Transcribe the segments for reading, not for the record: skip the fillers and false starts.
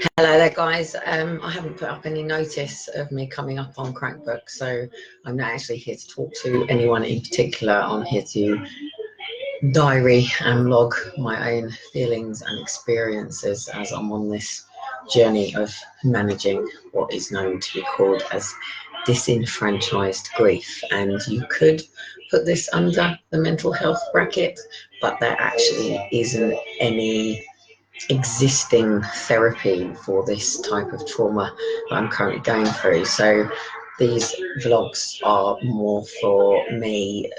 Hello there, guys. I haven't put up any notice of me coming up on Crackbook, so I'm not actually here to talk to anyone in particular. I'm here to diary and log my own feelings and experiences as I'm on this journey of managing what is known to be called as disenfranchised grief. And you could put this under the mental health bracket, but there actually isn't any existing therapy for this type of trauma that I'm currently going through. So these vlogs are more for me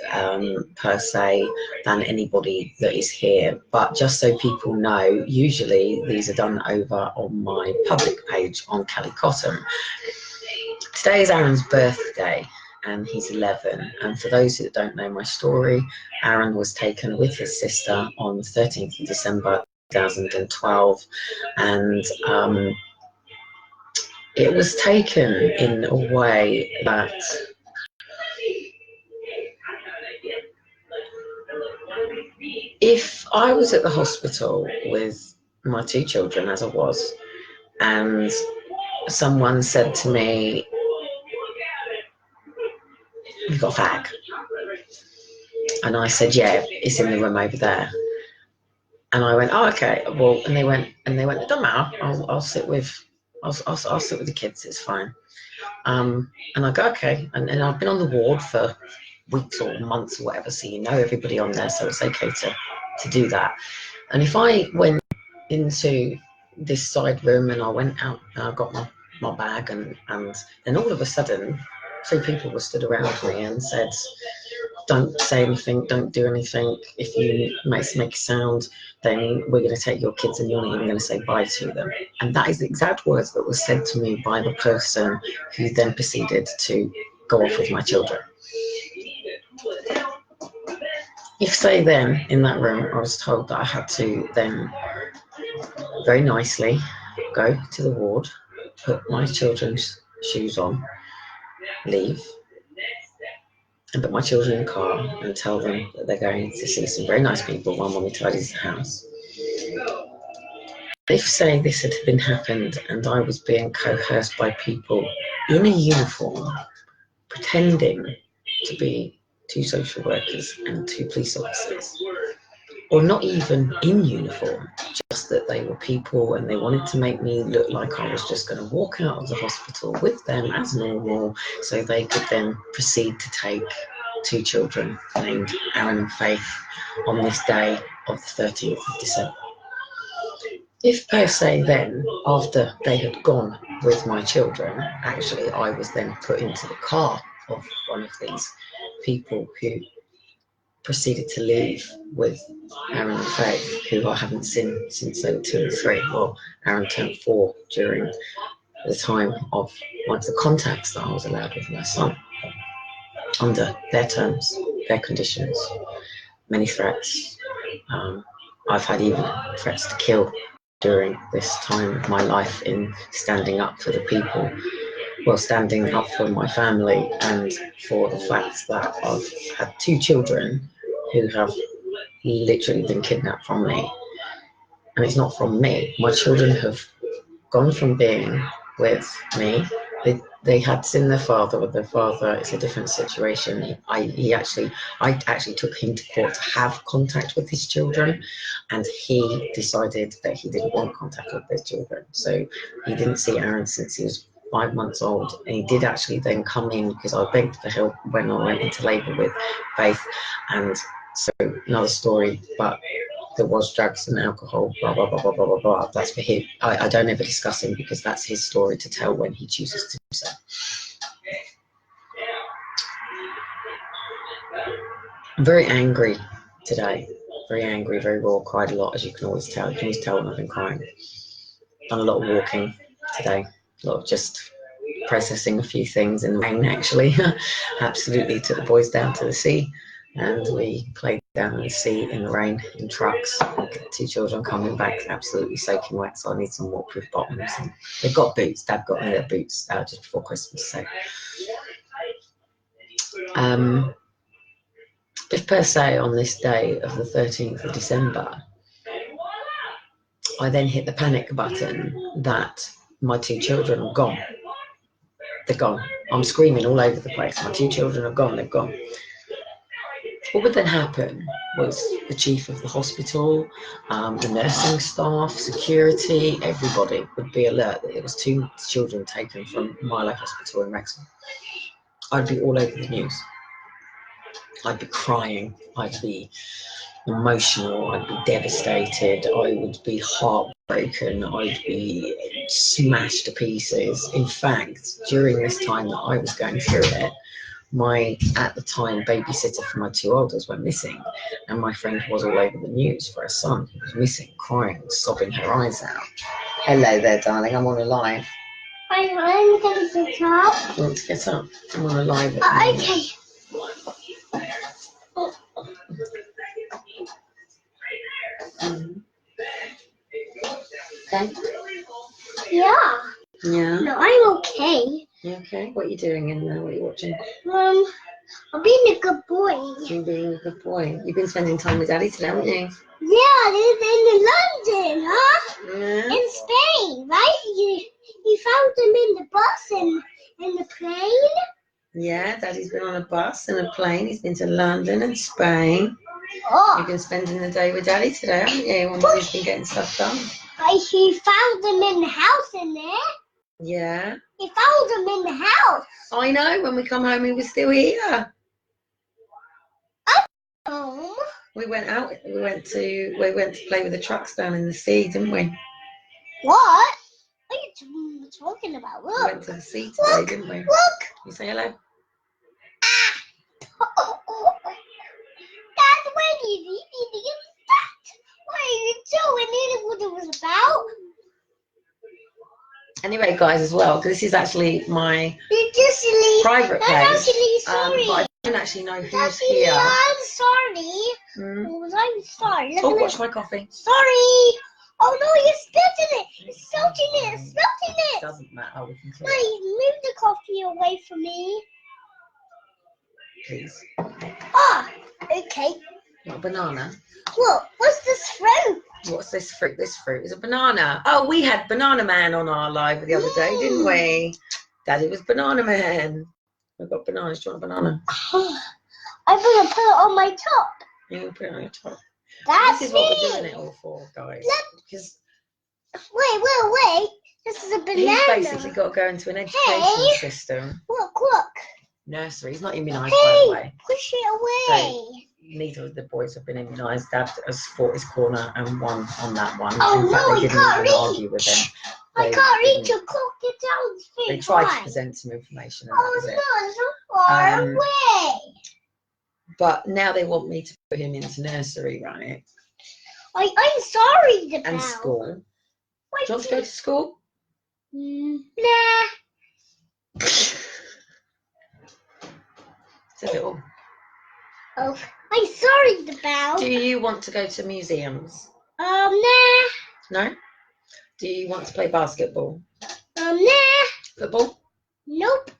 per se than anybody that is here. But just so people know, usually these are done over on my public page on Callie Cotton. Today is Aaron's birthday and he's 11, and for those that don't know my story, Aaron was taken with his sister on the 13th of December 2012, and it was taken in a way that if I was at the hospital with my two children, as I was, and someone said to me, "You've got a fag," and I said, "Yeah, it's in the room over there," and I went, "Oh, okay." Well, and they went, "It don't matter. I'll sit with the kids. It's fine." And I go, "Okay," and I've been on the ward for weeks or months or whatever, so you know everybody on there, so it's okay to do that. And if I went into this side room and I went out and I got my bag, and then all of a sudden 3 people were stood around me and said, "Don't say anything, don't do anything. If you make a sound, then we're going to take your kids and you're not even going to say bye to them." And that is the exact words that were said to me by the person who then proceeded to go off with my children. If, say, then in that room I was told that I had to then very nicely go to the ward, put my children's shoes on, leave, and put my children in the car and tell them that they're going to see some very nice people while Mommy tidies the house. If, say, this had been happened and I was being coerced by people in a uniform, pretending to be 2 social workers and 2 police officers, or not even in uniform, just that they were people and they wanted to make me look like I was just going to walk out of the hospital with them as normal, so they could then proceed to take 2 children named Aaron and Faith on this day of the 13th of December. If, per se, then, after they had gone with my children, actually I was then put into the car of one of these people who proceeded to leave with Aaron and Faith, who I haven't seen since they were 2 and 3. Well, Aaron turned 4 during the time of one of the contacts that I was allowed with my son, under their terms, their conditions, many threats. I've had even threats to kill during this time of my life in standing up for the people, well, standing up for my family, and for the fact that I've had 2 children who have literally been kidnapped from me. And it's not from me. My children have gone from being with me. They had seen their father. With their father, it's a different situation. I actually took him to court to have contact with his children, and he decided that he didn't want contact with his children. So he didn't see Aaron since he was 5 months old, and he did actually then come in because I begged for help when I went into labour with Faith, and so another story, but there was drugs and alcohol, blah, blah, blah, blah, blah, blah, blah. That's for him. I don't ever discuss him because that's his story to tell when he chooses to do so. I'm very angry today. Very angry, very raw, cried a lot, as you can always tell. You can always tell when I've been crying. Done a lot of walking today. A lot of just processing a few things in the rain, actually. Absolutely took the boys down to the sea, and we played down in the sea in the rain in trucks. 2 children coming back absolutely soaking wet, so I need some waterproof bottoms. And they've got boots. Dad got me their boots just before Christmas. So, if, per se, on this day of the 13th of December, I then hit the panic button that my 2 children are gone. They're gone. I'm screaming all over the place. My 2 children are gone. They're gone. What would then happen was the chief of the hospital, the nursing staff, security, everybody would be alert that it was 2 children taken from Milo Hospital in Wrexham. I'd be all over the news. I'd be crying. I'd be emotional. I'd be devastated. I would be heartbroken. I'd be smashed to pieces. In fact, during this time that I was going through it, my, at the time, babysitter for my 2 olders went missing, and my friend was all over the news for her son who was missing, crying, sobbing her eyes out. Hello there, darling. I'm on a live. I'm going to get up. You want to get up? I'm on a live. Okay. Okay. Yeah. Yeah. No, I'm okay. You okay? What are you doing in there? What are you watching? I'm being a good boy. You're being a good boy. You've been spending time with Daddy today, haven't you? Yeah, in London, huh? Yeah. In Spain, right? You found them in the bus and in the plane. Yeah, Daddy's been on a bus and a plane. He's been to London and Spain. Oh. You've been spending the day with Daddy today, haven't you? When Mummy's been getting stuff done. He found them in the house in there. Yeah. He found them in the house. I know. When we come home, he was still here. Home. We went out. We went to play with the trucks down in the sea, didn't we? What? What are you talking about? Look. We went to the sea today, didn't we? Look. You say hello. That's when you did that. What are you doing? You knew what it was about. Anyway, guys, as well, because this is actually my private place. Actually, sorry. But I don't actually know who's Actually, here. I'm sorry. I'm sorry. Oh, watch my coffee. Sorry. Oh no, you're spilling it. You're spilling it. You're spilling it. It doesn't matter. We can clear it. Please move the coffee away from me. Please. Ah, okay. Not a banana. Look, what's this fruit? What's this fruit? This fruit is a banana. Oh, we had Banana Man on our live the other day, didn't we? Daddy was Banana Man. We've got bananas. Do you want a banana? I'm gonna put it on my top. You can put it on your top. That's This is what we're doing it all for, guys. Because wait. This is a banana. he's basically got to go into an education system. Look. Nursery. He's not immunised, by the way. Push it away. So, neither of the boys have been immunised. Dad has fought his corner and won on that one. Oh, in fact, no, they you didn't can't even reach. argue with him. I can't reach your cook. It down. They tried to present some information, and that was it. Oh no, so far away. But now they want me to put him into nursery, right? I'm sorry, the And bell. school. Do you want to go to school? Nah. Said it all. Oh, I'm sorry, the bell. Do you want to go to museums? Nah. No? Do you want to play basketball? Nah. Football? Nope.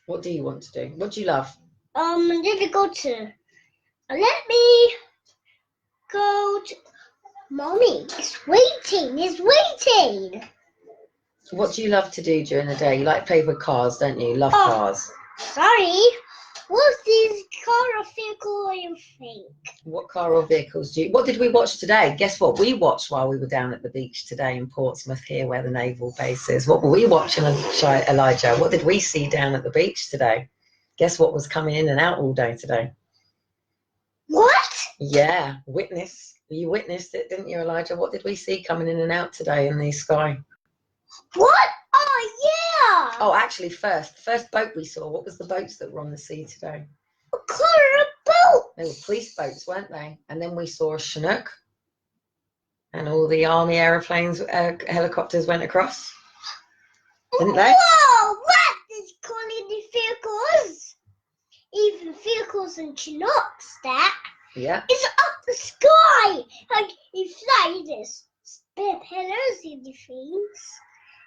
What do you want to do? What do you love? I'm gonna go to. Let me go to. Mommy, it's waiting. What do you love to do during the day? You like to play with cars, don't you? You love cars. Sorry. What's this car or vehicle you think? What car or vehicles do you... What did we watch today? Guess what we watched while we were down at the beach today in Portsmouth, here where the naval base is. What were we watching, Elijah? What did we see down at the beach today? Guess what was coming in and out all day today? What? Yeah, witness. You witnessed it, didn't you, Elijah? What did we see coming in and out today in the sky? What? Oh, yeah. Oh, actually, first boat we saw. What was the boats that were on the sea today? A color boat. They were police boats, weren't they? And then we saw a Chinook. And all the army aeroplanes, helicopters went across. Didn't they? Whoa, what is calling the vehicles? Even vehicles and Chinooks, that. Yeah. It's up the sky. Like, you fly this propellers in the things.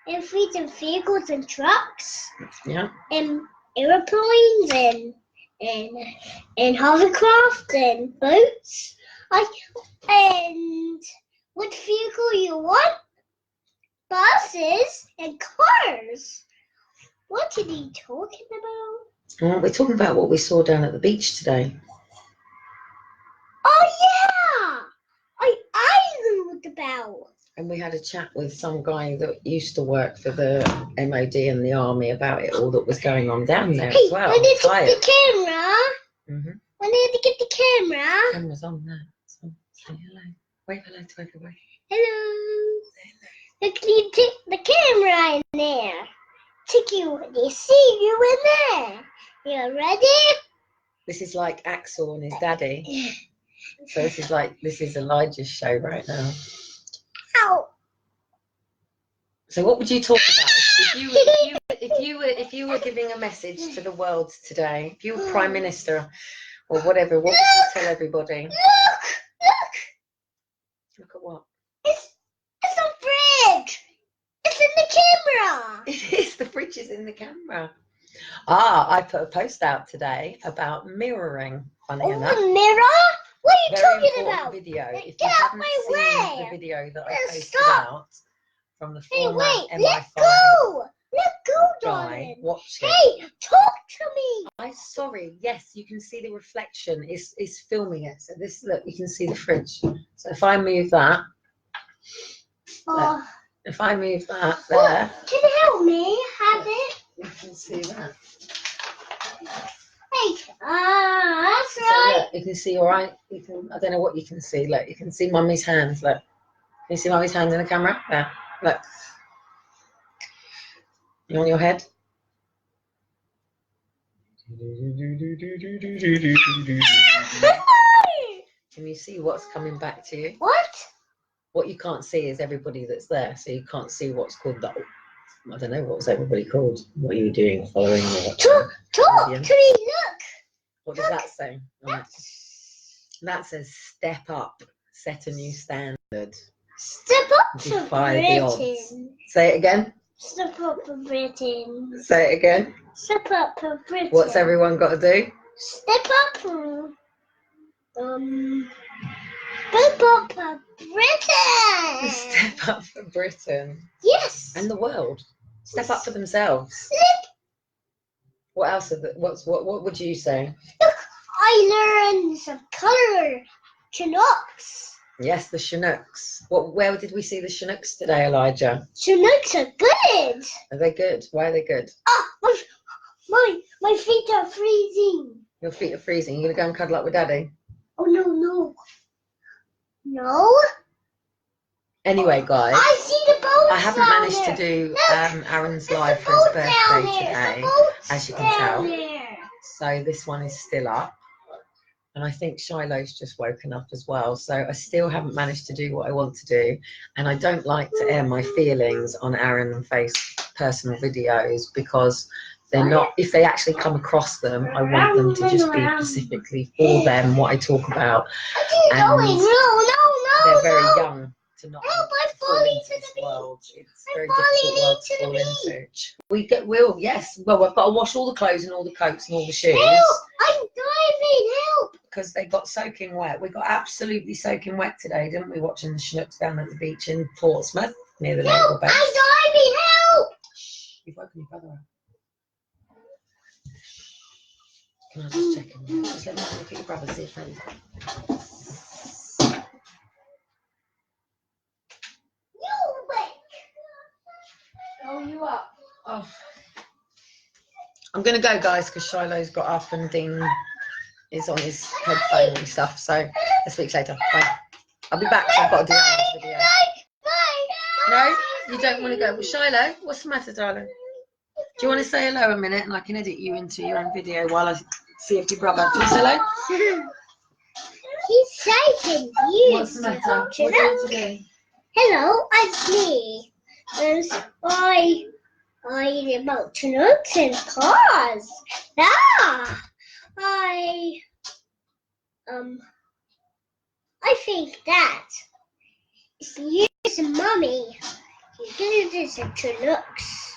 And freedom vehicles and trucks. Yeah. And airplanes and hovercraft and boats. And What vehicle you want? Buses and cars. What are you talking about? We're talking about what we saw down at the beach today. Oh yeah, I know what about. And we had a chat with some guy that used to work for the MOD and the army about it all that was going on down there as well. I need to get the camera. Mm-hmm. I need to get the camera. The camera's on now. So say hello. Wave hello to everybody. Hello. Look, you take the camera in there. They see you in there. You ready? This is like Axel and his daddy. So this is Elijah's show right now. Ow. So what would you talk about if you were giving a message to the world today? If you were Prime Minister or whatever, what would you tell everybody? Look at what? It's a fridge. It's in the camera. It is. The fridge is in the camera. I put a post out today about mirroring. Funny enough. A mirror? What are you Very talking about? Video. If Get you out haven't my seen way. the video that I posted Stop. out from the Hey, former wait. MI5 Let go. Let go, guy, darling. watch it. Hey, talk to me. I'm sorry. Yes, you can see the reflection. It's filming it. So this, look, you can see the fridge. So if I move that, if I move that there, can you help me have it? you can see that. Hey, that's So right. look, you can see, all right. You can. I don't know what you can see. Look, you can see Mummy's hands. Look, can you see Mummy's hands in the camera? There. Look. You on your head? Can you see what's coming back to you? What? What you can't see is everybody that's there, so you can't see what's called that. I don't know, what was everybody called? What are you doing? Following me? Talk to me. Look. What does that say? That says step up, set a new standard. Step up for Defy the odds. Britain. Say it again. Step up for Britain. Say it again. Step up for Britain. What's everyone got to do? Step up for Step up for Britain. Step up for Britain. Yes. And the world. Step up for themselves. What else? What would you say? Look, I learned some color Chinooks. Yes, the Chinooks. Where did we see the Chinooks today, Elijah? Chinooks are good. Are they good? Why are they good? My feet are freezing. Your feet are freezing. You gonna go and cuddle up with Daddy? Oh no. Anyway, guys, I see the boat. I haven't managed to do Aaron's live for his birthday today, as you can tell. So this one is still up. And I think Shiloh's just woken up as well. So I still haven't managed to do what I want to do. And I don't like to air my feelings on Aaron and Faith's personal videos because they're not, if they actually come across them, I want them to just be specifically for them, what I talk about. And they're very young to not fall into this world. It's a very difficult world to fall into. Yes, well, I've got to wash all the clothes and all the coats and all the shoes. Help! I'm diving, help! Because they got soaking wet. We got absolutely soaking wet today, didn't we, watching the Chinooks down at the beach in Portsmouth, near the naval base. I'm diving, help! You've woken your brother up. Can I just check him? Just let me look at your brother, see if he's... Oh, you up? Oh. I'm going to go, guys, because Shiloh's got up and Dean is on his headphone and stuff. So I'll speak later. Bye. I'll be back. So I've got to do Aaron's video. No, you don't want to go. Well, Shiloh, what's the matter, darling? Do you want to say hello a minute and I can edit you into your own video while I see if your brother... Do you say hello? He's shaking you. What's the matter? What do you want to do? Hello, it's me. I about Chinooks and cars. I think that it's you and Mummy. You do this at Chinooks.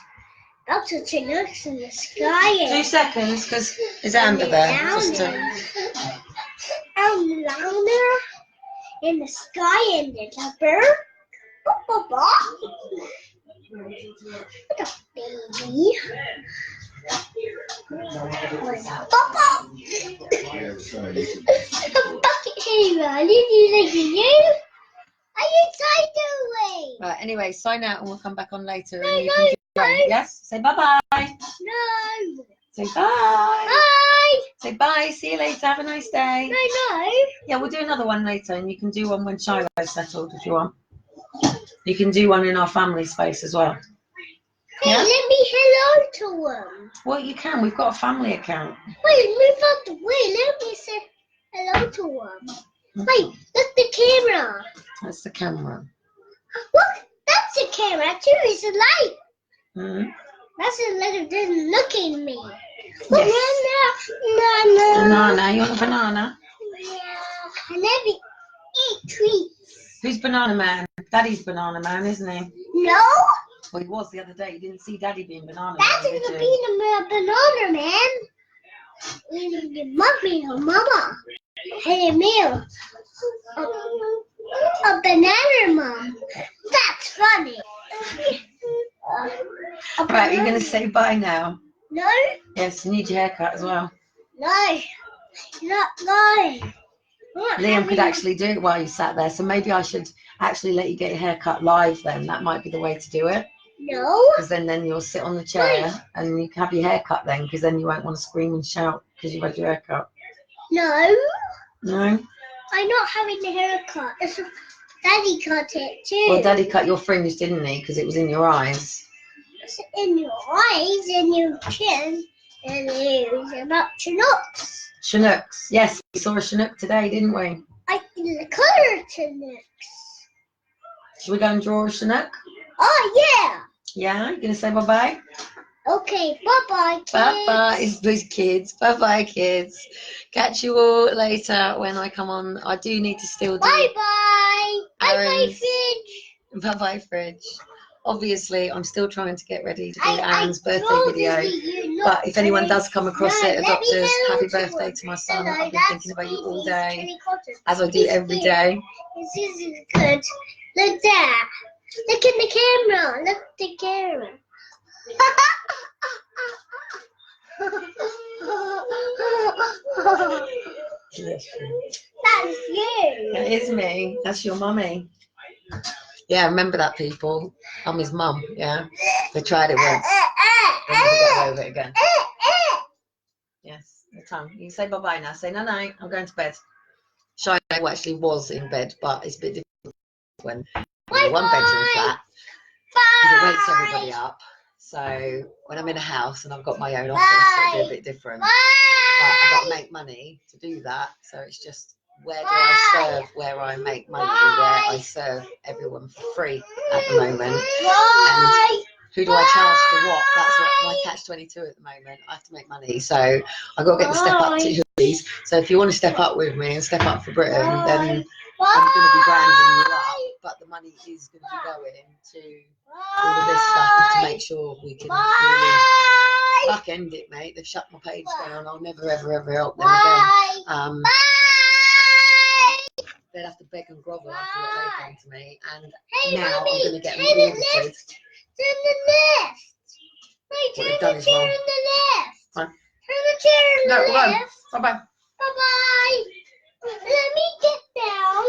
Lots of Chinooks in the sky. 2 seconds, because there's Amber there. Just to... Louder. in the sky and there's a bird. What a baby. Right, anyway, sign out and we'll come back on later. And you No, can do no. Yes? Say bye-bye. No. Say bye. Bye. Say bye. See you later. Have a nice day. No. Yeah, we'll do another one later, and you can do one when Shiloh's settled if you want. You can do one in our family space as well. Hey, Yeah? let me hello to them. Well, you can. We've got a family account. Wait, move out the way. Let me say hello to them. Wait, that's the camera. That's the camera. Look, that's the camera too. It's a light. Mm-hmm. That's a light that doesn't look at me. Yes. Banana. Banana. You want a banana? Yeah. I never eat treats. Who's Banana Man? Daddy's Banana Man, isn't he? No. Well, he was the other day. You didn't see Daddy being Banana That's Man, in did the you? banana man. You mommy or mama. Hey, meal. A banana mom. That's funny. Right, you're going to say bye now. No, Yes, you need your haircut as well. no, not going. Liam could actually do it while you sat there, so maybe I should actually let you get your haircut live then. That might be the way to do it. No. Because then you'll sit on the chair and you can have your haircut then, because then you won't want to scream and shout because you've had your haircut. No. No? I'm not having the haircut. Daddy cut it too. Well, Daddy cut your fringe, didn't he? Because it was in your eyes. It's in your eyes and your chin. And it was about Chinooks. Chinooks. Yes, we saw a Chinook today, didn't we? I the color Chinooks. Should we go and draw a Chinook? Oh, yeah. Yeah? You going to say bye-bye? Okay, bye-bye, kids. Bye-bye, it's kids. Bye-bye, kids. Catch you all later when I come on. I do need to still do... Bye-bye. Bye-bye, Aaron's- fridge. Bye-bye, fridge. Obviously, I'm still trying to get ready to do I Aaron's birthday told video. you But if anyone does come across No, it, let me adopters, hello happy to birthday him. to my son. Hello, I've been that's thinking about you all Phoebe's day, Kenny Cotton. as I do He's every here. day. This is good. Look there. Look in the camera. Look at the camera. Yes. That's you. That is me. That's your mummy. Yeah, remember that, people. I'm his mum, yeah. They tried it once. They need to get over it again. Yes, the tongue. You can say bye-bye now. Say night-night. I'm going to bed. Shiloh actually was in bed, but it's a bit different when you're in a one-bedroom flat. Because it wakes everybody up. So when I'm in a house and I've got my own office, it'll be a bit different. But I've got to make money to do that. So it's just, where do I serve where I make money, where I serve everyone for free at the moment. And who do I charge for what? That's what my catch-22 at the moment. I have to make money. So I've got to get the step up to these. So if you want to step up with me and step up for Britain, then I'm going to be branding you up. But the money is going to be going to all of this stuff to make sure we can really fuck end it, mate. They've shut my page down. I'll never, ever, ever help them again. They'd have to beg and grovel after what they've done to me. And now I'm going to get them audited. Turn the left. Wait, turn the chair on the left. Fine. Turn the chair on the left. Bye-bye. Bye-bye. Let me get down.